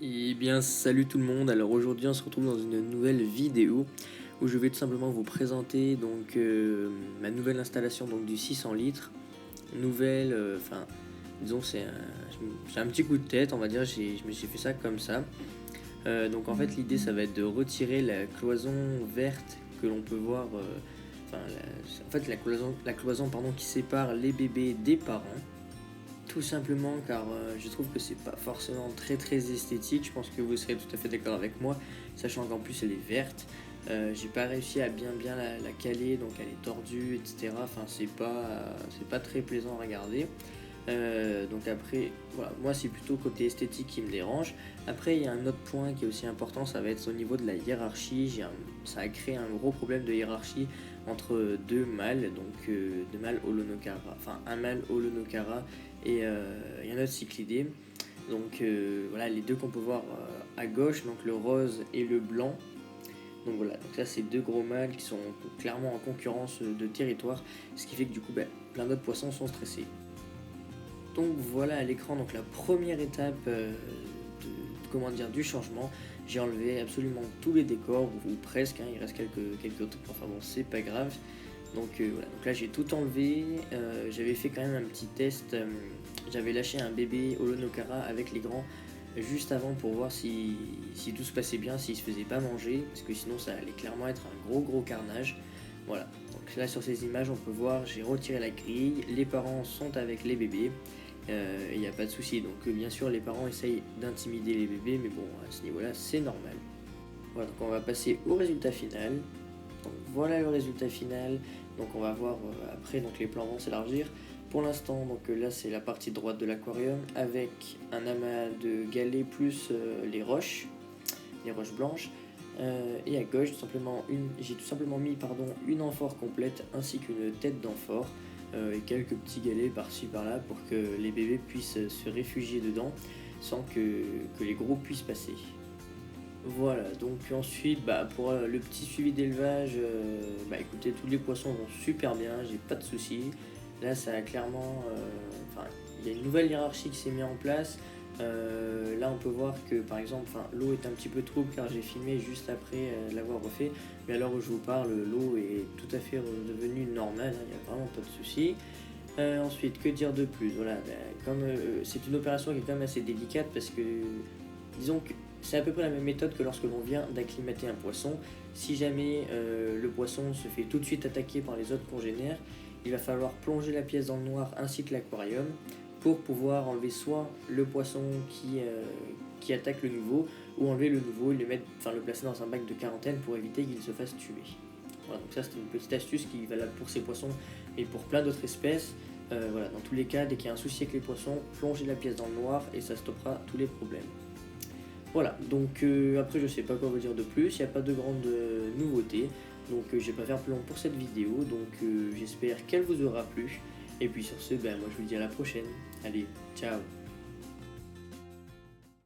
Eh bien salut tout le monde, alors aujourd'hui on se retrouve dans une nouvelle vidéo où je vais tout simplement vous présenter ma nouvelle installation donc du 600 litres. Nouvelle, disons j'ai un petit coup de tête on va dire, j'ai fait ça comme ça. Donc en fait l'idée ça va être de retirer la cloison verte que l'on peut voir, la cloison pardon, qui sépare les bébés des parents. Tout simplement car je trouve que c'est pas forcément très esthétique. Je pense que vous serez tout à fait d'accord avec moi, sachant qu'en plus elle est verte. J'ai pas réussi à bien la caler, donc elle est tordue, etc. Enfin c'est pas très plaisant à regarder. Donc après, voilà, moi c'est plutôt côté esthétique qui me dérange. Après il y a un autre point qui est aussi important, ça va être au niveau de la hiérarchie. Ça a créé un gros problème de hiérarchie entre deux mâles, donc deux mâles Holonokara, enfin un mâle Holonokara et un autre cyclidé. Donc voilà les deux qu'on peut voir à gauche, donc le rose et le blanc. Donc voilà, donc là c'est deux gros mâles qui sont clairement en concurrence de territoire, ce qui fait que du coup plein d'autres poissons sont stressés. Donc voilà à l'écran donc la première étape du changement. J'ai enlevé absolument tous les décors ou presque, hein, il reste quelques trucs, enfin bon c'est pas grave. Donc voilà, donc là j'ai tout enlevé. J'avais fait quand même un petit test, j'avais lâché un bébé Holonokara avec les grands juste avant pour voir si tout se passait bien, s'il se faisait pas manger, parce que sinon ça allait clairement être un gros carnage. Voilà, donc là sur ces images on peut voir j'ai retiré la grille, les parents sont avec les bébés. Il n'y a pas de souci, donc bien sûr les parents essayent d'intimider les bébés, mais bon à ce niveau là c'est normal. Voilà, donc on va passer au résultat final. Donc voilà le résultat final. Donc on va voir après, donc les plans vont s'élargir. Pour l'instant, donc là c'est la partie droite de l'aquarium avec un amas de galets plus les roches blanches. Et à gauche, j'ai tout simplement mis une amphore complète ainsi qu'une tête d'amphore et quelques petits galets par-ci par-là pour que les bébés puissent se réfugier dedans sans que les gros puissent passer. Voilà, donc ensuite pour le petit suivi d'élevage, écoutez, tous les poissons vont super bien, j'ai pas de soucis. Là ça a clairement, il y a une nouvelle hiérarchie qui s'est mise en place. Là on peut voir que par exemple l'eau est un petit peu trouble car j'ai filmé juste après l'avoir refait. Mais à l'heure où je vous parle, l'eau est tout à fait redevenue normale, il n'y a vraiment pas de soucis. Ensuite, que dire de plus? Voilà, comme c'est une opération qui est quand même assez délicate parce que disons que c'est à peu près la même méthode que lorsque l'on vient d'acclimater un poisson. Si jamais le poisson se fait tout de suite attaquer par les autres congénères, il va falloir plonger la pièce dans le noir ainsi que l'aquarium pour pouvoir enlever soit le poisson qui attaque le nouveau, ou enlever le nouveau et le placer dans un bac de quarantaine pour éviter qu'il se fasse tuer. Voilà, donc ça c'était une petite astuce qui est valable pour ces poissons et pour plein d'autres espèces. Voilà, dans tous les cas, dès qu'il y a un souci avec les poissons, plongez la pièce dans le noir et ça stoppera tous les problèmes. Voilà, donc après je sais pas quoi vous dire de plus, il n'y a pas de grandes nouveautés, donc je vais pas faire plus long pour cette vidéo, donc j'espère qu'elle vous aura plu, et puis sur ce, moi je vous dis à la prochaine, allez, ciao.